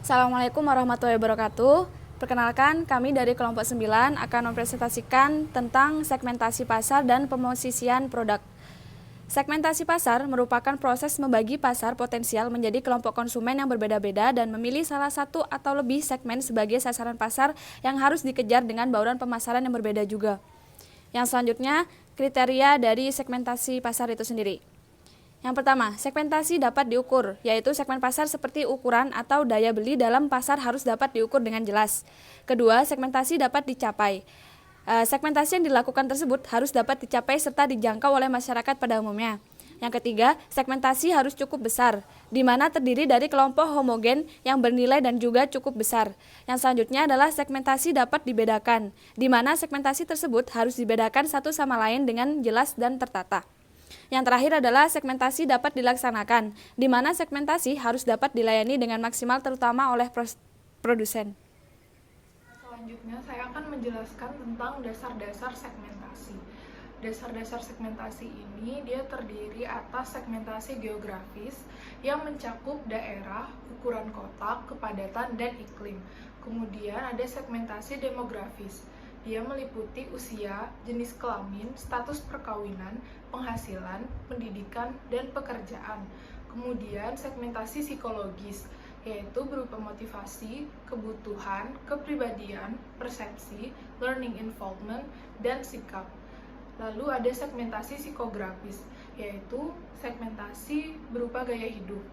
Assalamualaikum warahmatullahi wabarakatuh. Perkenalkan, kami dari kelompok 9 akan mempresentasikan tentang segmentasi pasar dan pemosisian produk. Segmentasi pasar merupakan proses membagi pasar potensial menjadi kelompok konsumen yang berbeda-beda dan memilih salah satu atau lebih segmen sebagai sasaran pasar yang harus dikejar dengan bauran pemasaran yang berbeda juga. Yang selanjutnya, kriteria dari segmentasi pasar itu sendiri. Yang pertama, segmentasi dapat diukur, yaitu segmen pasar seperti ukuran atau daya beli dalam pasar harus dapat diukur dengan jelas. Kedua, segmentasi dapat dicapai. Segmentasi yang dilakukan tersebut harus dapat dicapai serta dijangkau oleh masyarakat pada umumnya. Yang ketiga, segmentasi harus cukup besar, di mana terdiri dari kelompok homogen yang bernilai dan juga cukup besar. Yang selanjutnya adalah segmentasi dapat dibedakan, di mana segmentasi tersebut harus dibedakan satu sama lain dengan jelas dan tertata. Yang terakhir adalah segmentasi dapat dilaksanakan, di mana segmentasi harus dapat dilayani dengan maksimal terutama oleh produsen. Selanjutnya saya akan menjelaskan tentang dasar-dasar segmentasi. Dasar-dasar segmentasi ini dia terdiri atas segmentasi geografis yang mencakup daerah, ukuran kota, kepadatan, dan iklim. Kemudian ada segmentasi demografis. Dia meliputi usia, jenis kelamin, status perkawinan, penghasilan, pendidikan, dan pekerjaan. Kemudian segmentasi psikologis, yaitu berupa motivasi, kebutuhan, kepribadian, persepsi, learning involvement, dan sikap. Lalu ada segmentasi psikografis, yaitu segmentasi berupa gaya hidup.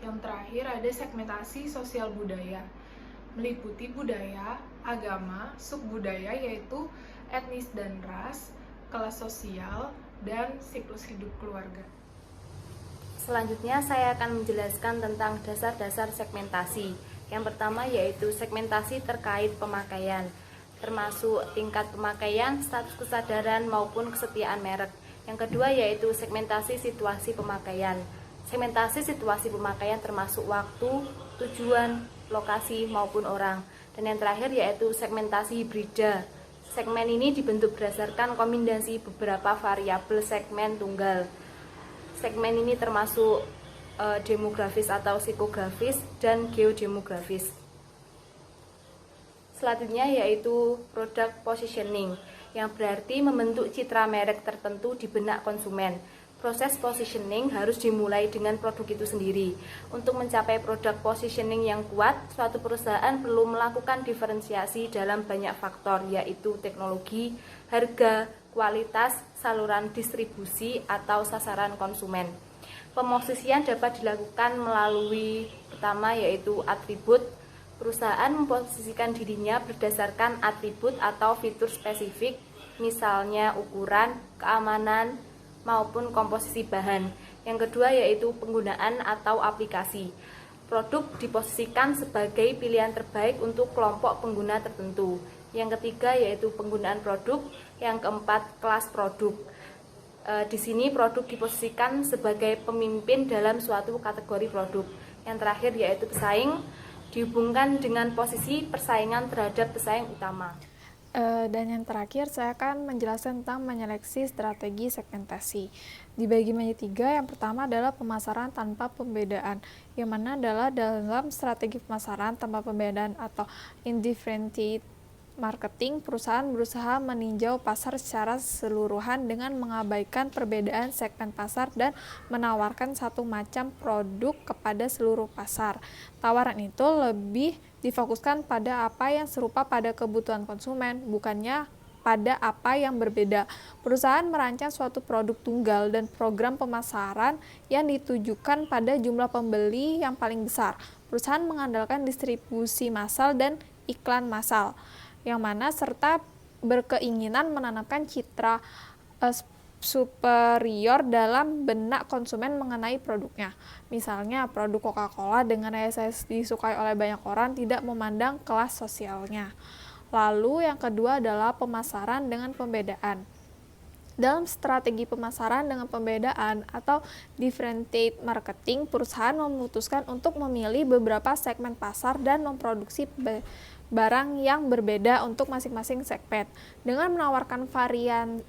Yang terakhir ada segmentasi sosial budaya, meliputi budaya, agama, subbudaya yaitu etnis dan ras, kelas sosial, dan siklus hidup keluarga. Selanjutnya saya akan menjelaskan tentang dasar-dasar segmentasi. Yang pertama yaitu segmentasi terkait pemakaian, termasuk tingkat pemakaian, status kesadaran maupun kesetiaan merek. Yang kedua yaitu segmentasi situasi pemakaian. Segmentasi situasi pemakaian termasuk waktu, tujuan, lokasi maupun orang. Dan yang terakhir yaitu segmentasi hibrida. Segmen ini dibentuk berdasarkan kombinasi beberapa variabel segmen tunggal. Segmen ini termasuk demografis atau psikografis dan geodemografis. Selanjutnya yaitu product positioning, yang berarti membentuk citra merek tertentu di benak konsumen. Proses positioning harus dimulai dengan produk itu sendiri. Untuk mencapai produk positioning yang kuat, suatu perusahaan perlu melakukan diferensiasi dalam banyak faktor, yaitu teknologi, harga, kualitas, saluran distribusi, atau sasaran konsumen. Pemosisian dapat dilakukan melalui pertama yaitu atribut. Perusahaan memposisikan dirinya berdasarkan atribut atau fitur spesifik, misalnya ukuran, keamanan, maupun komposisi bahan. Yang kedua yaitu penggunaan atau aplikasi. Produk diposisikan sebagai pilihan terbaik untuk kelompok pengguna tertentu. Yang ketiga yaitu penggunaan produk. Yang keempat kelas produk. Di sini produk diposisikan sebagai pemimpin dalam suatu kategori produk. Yang terakhir yaitu pesaing, dihubungkan dengan posisi persaingan terhadap pesaing utama. Dan yang terakhir saya akan menjelaskan tentang menyeleksi strategi segmentasi. Dibagi menjadi 3, yang pertama adalah pemasaran tanpa pembedaan, yang mana adalah dalam strategi pemasaran tanpa pembedaan atau indifferentiated marketing, perusahaan berusaha meninjau pasar secara keseluruhan dengan mengabaikan perbedaan segmen pasar dan menawarkan satu macam produk kepada seluruh pasar. Tawaran itu lebih difokuskan pada apa yang serupa pada kebutuhan konsumen, bukannya pada apa yang berbeda. Perusahaan merancang suatu produk tunggal dan program pemasaran yang ditujukan pada jumlah pembeli yang paling besar. Perusahaan mengandalkan distribusi massal dan iklan massal, yang mana serta berkeinginan menanamkan citra superior dalam benak konsumen mengenai produknya. Misalnya produk Coca-Cola dengan rasa disukai oleh banyak orang tidak memandang kelas sosialnya. Lalu yang kedua adalah pemasaran dengan pembedaan. Dalam strategi pemasaran dengan pembedaan atau differentiated marketing, perusahaan memutuskan untuk memilih beberapa segmen pasar dan memproduksi barang yang berbeda untuk masing-masing segmen. Dengan menawarkan varian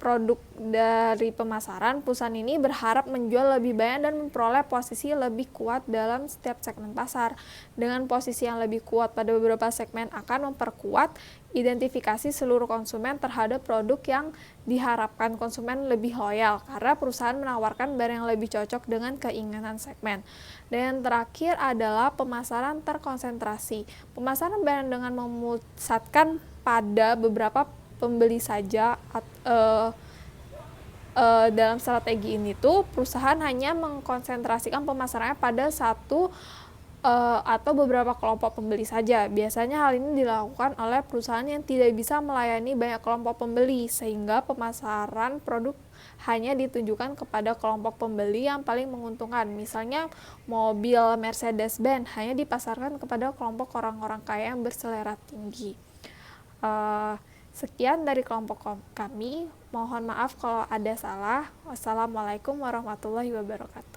produk dari pemasaran, perusahaan ini berharap menjual lebih banyak dan memperoleh posisi lebih kuat dalam setiap segmen pasar. Dengan posisi yang lebih kuat pada beberapa segmen akan memperkuat identifikasi seluruh konsumen terhadap produk yang diharapkan konsumen lebih loyal karena perusahaan menawarkan barang yang lebih cocok dengan keinginan segmen. Dan yang terakhir adalah pemasaran terkonsentrasi. Pemasaran barang dengan memusatkan pada beberapa pembeli saja. Dalam strategi ini tuh perusahaan hanya mengkonsentrasikan pemasarannya pada satu atau beberapa kelompok pembeli saja. Biasanya hal ini dilakukan oleh perusahaan yang tidak bisa melayani banyak kelompok pembeli, sehingga pemasaran produk hanya ditunjukkan kepada kelompok pembeli yang paling menguntungkan. Misalnya mobil Mercedes-Benz hanya dipasarkan kepada kelompok orang-orang kaya yang berselera tinggi. Sekian dari kelompok kami. Mohon maaf kalau ada salah. Wassalamualaikum warahmatullahi wabarakatuh.